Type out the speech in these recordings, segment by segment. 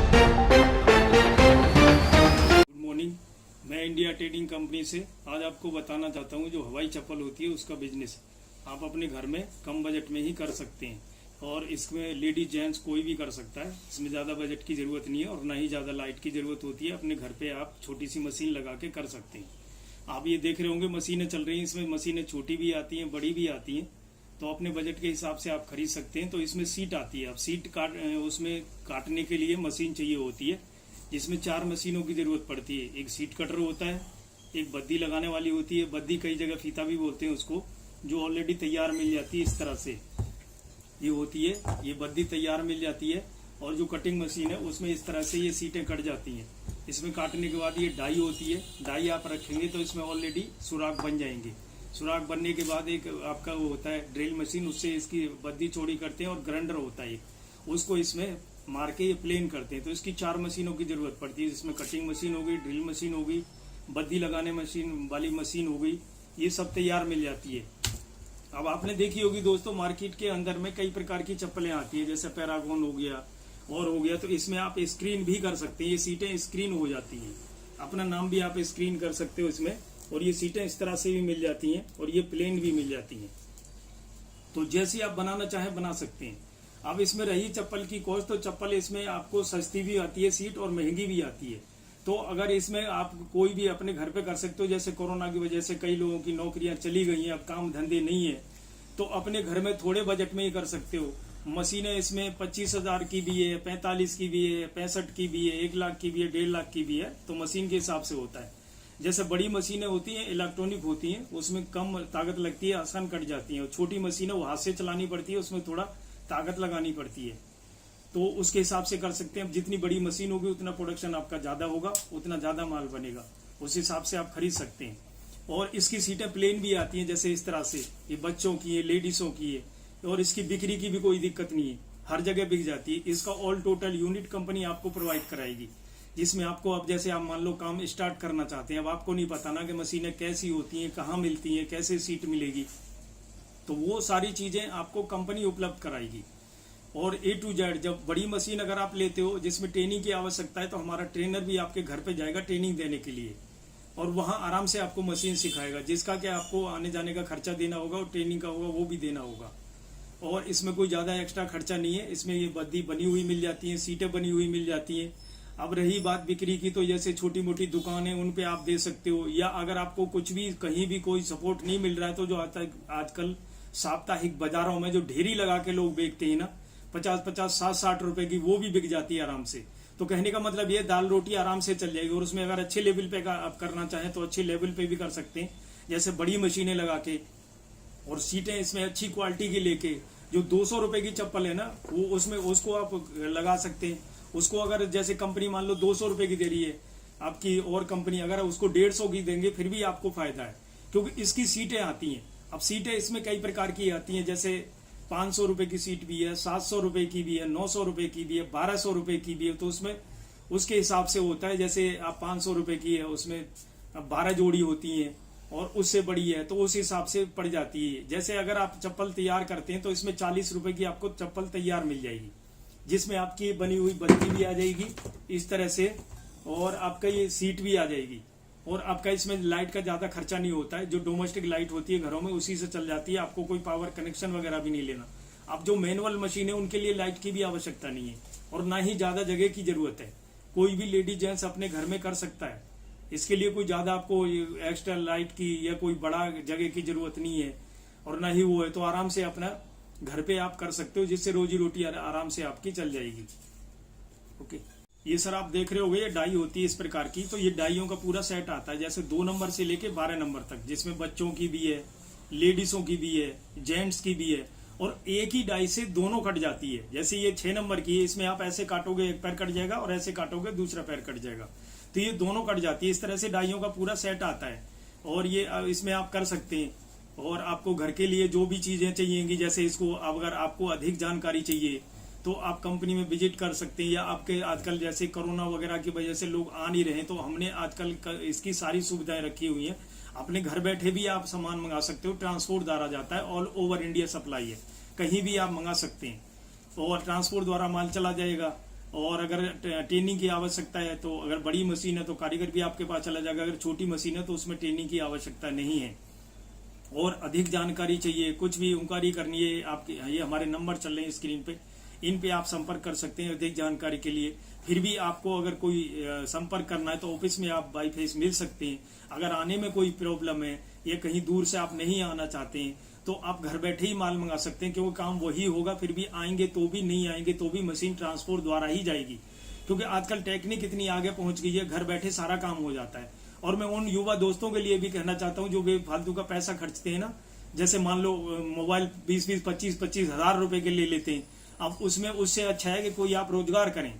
Good morning. मैं India trading company से आज आपको बताना चाहता हूँ जो हवाई चप्पल होती है उसका बिजनेस आप अपने घर में कम बजट में ही कर सकते हैं। और इसमें लेडीज जेंट्स कोई भी कर सकता है। इसमें ज़्यादा बजट की ज़रूरत नहीं है और ना ही ज़्यादा लाइट की ज़रूरत होती है। अपने घर पे आप छोटी सी मशीन लगा के कर सकते हैं। आप ये देख रहे होंगे मशीनें चल रही हैं। इसमें मशीनें छोटी भी आती हैं, बड़ी भी आती हैं। तो अपने बजट के हिसाब से आप खरीद सकते हैं। तो इसमें सीट आती है। अब सीट उसमें काटने के लिए मशीन चाहिए होती है, जिसमें 4 मशीनों की जरूरत पड़ती है। एक सीट कटर होता है, एक बद्दी लगाने वाली होती है, बद्दी कई जगह फीता भी बोलते हैं उसको, जो ऑलरेडी तैयार मिल जाती है। इस तरह से ये होती है, ये बद्दी तैयार मिल जाती है। और जो कटिंग मशीन है उसमें इस तरह से ये सीटें कट जाती हैं। इसमें काटने के बाद ये डाई होती है। डाई आप रखेंगे तो इसमें ऑलरेडी सुराख बन जाएंगे। सुराख बनने के बाद एक आपका वो होता है ड्रिल मशीन, उससे इसकी बद्दी चौड़ी करते हैं। और ग्राइंडर होता है उसको इसमें मार के ये प्लेन करते हैं। तो इसकी 4 मशीनों की जरूरत पड़ती है, जिसमें कटिंग मशीन हो गई, ड्रिल मशीन हो गई, बद्दी लगाने मशीन वाली मशीन हो गई। ये सब तैयार मिल जाती है। अब आपने देखी होगी दोस्तों, मार्केट के अंदर में कई प्रकार की चप्पलें आती है, जैसे पैरागॉन हो गया और हो गया। तो इसमें आप स्क्रीन भी कर सकते हैं। ये सीटें स्क्रीन हो जाती हैं, अपना नाम भी आप स्क्रीन कर सकते हो इसमें। और ये सीटें इस तरह से भी मिल जाती हैं और ये प्लेन भी मिल जाती हैं। तो जैसी आप बनाना चाहें बना सकते हैं। अब इसमें रही चप्पल की कॉस्ट, तो चप्पल इसमें आपको सस्ती भी आती है सीट और महंगी भी आती है। तो अगर इसमें आप कोई भी अपने घर पे कर सकते हो, जैसे कोरोना की वजह से कई लोगों की नौकरियां चली गई हैं, अब काम धंधे नहीं है, तो अपने घर में थोड़े बजट में ही कर सकते हो। मशीनें इसमें 25,000 की भी है, 45 की भी है, 65 की भी है, 1 लाख की भी है, 1.5 लाख की भी है। तो मशीन के हिसाब से होता है। जैसे बड़ी मशीनें होती हैं, इलेक्ट्रॉनिक होती हैं, उसमें कम ताकत लगती है, आसान कट जाती है। और छोटी मशीनें वो हाथ से चलानी पड़ती है, उसमें थोड़ा ताकत लगानी पड़ती है। तो उसके हिसाब से कर सकते हैं। अब जितनी बड़ी मशीन होगी उतना प्रोडक्शन आपका ज्यादा होगा, उतना ज्यादा माल बनेगा। उस हिसाब से आप खरीद सकते हैं। और इसकी सीटें प्लेन भी आती हैं, जैसे इस तरह से। ये बच्चों की है, लेडीजों की है। और इसकी बिक्री की भी कोई दिक्कत नहीं है, हर जगह बिक जाती है। इसका ऑल टोटल यूनिट कंपनी आपको प्रोवाइड कराएगी, जिसमें आपको अब जैसे आप मान लो काम स्टार्ट करना चाहते हैं। अब आपको नहीं पता ना कि मशीनें कैसी होती हैं, कहाँ मिलती हैं, कैसे सीट मिलेगी। तो वो सारी चीजें आपको कंपनी उपलब्ध कराएगी। और A to Z, जब बड़ी मशीन अगर आप लेते हो जिसमें ट्रेनिंग की आवश्यकता है, तो हमारा ट्रेनर भी आपके घर पे जाएगा ट्रेनिंग देने के लिए। और वहां आराम से आपको मशीन सिखाएगा, जिसका कि आपको आने जाने का खर्चा देना होगा और ट्रेनिंग का होगा वो भी देना होगा। और इसमें कोई ज्यादा एक्स्ट्रा खर्चा नहीं है। इसमें ये बद्दी बनी हुई मिल जाती है, सीटें बनी हुई मिल जाती हैं। अब रही बात बिक्री की, तो जैसे छोटी मोटी दुकानें उन पे आप दे सकते हो, या अगर आपको कुछ भी कहीं भी कोई सपोर्ट नहीं मिल रहा है, तो जो आजकल साप्ताहिक बाजारों में जो ढेरी लगा के लोग बेचते हैं ना, 50-50, 60-60 रुपए की, वो भी बिक जाती है आराम से। तो कहने का मतलब ये दाल रोटी आराम से चल जाएगी। और उसमें अगर अच्छे लेवल पे आप करना चाहें तो अच्छे लेवल पे भी कर सकते हैं, जैसे बड़ी मशीनें लगा के। और सीटें इसमें अच्छी क्वालिटी की लेके, जो 200 रुपए की चप्पल है ना, वो उसमें उसको आप लगा सकते हैं। उसको अगर जैसे कंपनी मान लो 200 रुपए की दे रही है आपकी, और कंपनी अगर उसको 150 की देंगे फिर भी आपको फायदा है, क्योंकि इसकी सीटें आती हैं। अब सीटें इसमें कई प्रकार की आती हैं, जैसे 500 रुपए की सीट भी है, 700 रुपए की भी है, 900 रुपए की भी है, 1200 रुपए की भी है। तो उसमें उसके हिसाब से होता है। जैसे आप 500 रुपए की है, उसमें 12 जोड़ी होती हैं, और उससे बड़ी है तो उस हिसाब से पड़ जाती है। जैसे अगर आप चप्पल तैयार करते हैं तो इसमें 40 रुपए की आपको चप्पल तैयार मिल जाएगी, जिसमें आपकी बनी हुई बत्ती भी आ जाएगी इस तरह से, और आपका ये सीट भी आ जाएगी। और आपका इसमें लाइट का ज्यादा खर्चा नहीं होता है। जो डोमेस्टिक लाइट होती है घरों में उसी से चल जाती है, आपको कोई पावर कनेक्शन वगैरह भी नहीं लेना। अब जो मैनुअल मशीन है उनके लिए लाइट की भी आवश्यकता नहीं है, और ना ही ज्यादा जगह की जरूरत है। कोई भी लेडी जेंट्स अपने घर में कर सकता है। इसके लिए कोई ज्यादा आपको एक्स्ट्रा लाइट की या कोई बड़ा जगह की जरूरत नहीं है, और ना ही वो है। तो आराम से अपना घर पे आप कर सकते हो, जिससे रोजी रोटी आराम से आपकी चल जाएगी। ओके, ये सर आप देख रहे होगे, ये डाई होती है इस प्रकार की। तो ये डाइयों का पूरा सेट आता है, जैसे 2 नंबर से लेके 12 नंबर तक, जिसमें बच्चों की भी है, लेडीजों की भी है, जेंट्स की भी है। और एक ही डाई से दोनों कट जाती है। जैसे ये 6 नंबर की है, इसमें आप ऐसे काटोगे एक पैर कट जाएगा, और ऐसे काटोगे दूसरा पैर कट जाएगा। तो ये दोनों कट जाती है। इस तरह से डाइयों का पूरा सेट आता है, और ये इसमें आप कर सकते हैं। और आपको घर के लिए जो भी चीजें चाहिएंगी, जैसे इसको अगर आपको अधिक जानकारी चाहिए तो आप कंपनी में विजिट कर सकते हैं। या आपके आजकल जैसे कोरोना वगैरह की वजह से लोग आ नहीं रहे, तो हमने आजकल इसकी सारी सुविधाएं रखी हुई हैं। अपने घर बैठे भी आप सामान मंगा सकते हो, ट्रांसपोर्ट द्वारा जाता है, ऑल ओवर इंडिया सप्लाई है, कहीं भी आप मंगा सकते हैं। और ट्रांसपोर्ट द्वारा माल चला जाएगा। और अगर ट्रेनिंग की आवश्यकता है तो अगर बड़ी मशीन है तो कारीगर भी आपके पास चला जाएगा, अगर छोटी मशीन है तो उसमें ट्रेनिंग की आवश्यकता नहीं है। और अधिक जानकारी चाहिए, कुछ भी इंक्वायरी करनी है, आपके ये हमारे नंबर चल रहे हैं स्क्रीन पे, इन पे आप संपर्क कर सकते हैं अधिक जानकारी के लिए। फिर भी आपको अगर कोई संपर्क करना है तो ऑफिस में आप बाई फेस मिल सकते हैं। अगर आने में कोई प्रॉब्लम है या कहीं दूर से आप नहीं आना चाहते हैं तो आप घर बैठे ही माल मंगा सकते हैं, क्योंकि काम वही होगा। फिर भी आएंगे तो भी, नहीं आएंगे तो भी मशीन ट्रांसपोर्ट द्वारा ही जाएगी, क्योंकि आजकल टेक्निक इतनी आगे पहुंच गई है, घर बैठे सारा काम हो जाता है। और मैं उन युवा दोस्तों के लिए भी कहना चाहता हूं जो फालतू का पैसा खर्चते हैं ना, जैसे मान लो मोबाइल 20-20, 25-25 हजार रुपए के ले लेते हैं। अब उसमें उससे अच्छा है कि कोई आप रोजगार करें।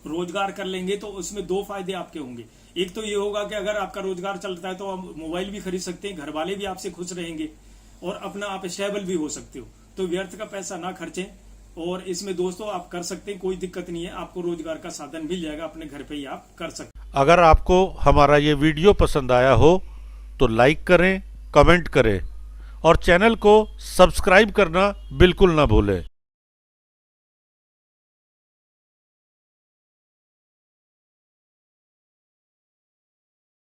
रोजगार कर लेंगे तो उसमें दो फायदे आपके होंगे। एक तो ये होगा कि अगर आपका रोजगार चलता है तो आप मोबाइल भी खरीद सकते हैं, घर वाले भी आपसे खुश रहेंगे और अपना आप स्टेबल भी हो सकते हो। तो व्यर्थ का पैसा ना खर्चें, और इसमें दोस्तों आप कर सकते हैं, कोई दिक्कत नहीं है, आपको रोजगार का साधन मिल जाएगा, अपने घर पे ही आप कर सकते हैं। अगर आपको हमारा ये वीडियो पसंद आया हो तो लाइक करें, कमेंट करें और चैनल को सब्सक्राइब करना बिल्कुल ना भूलें।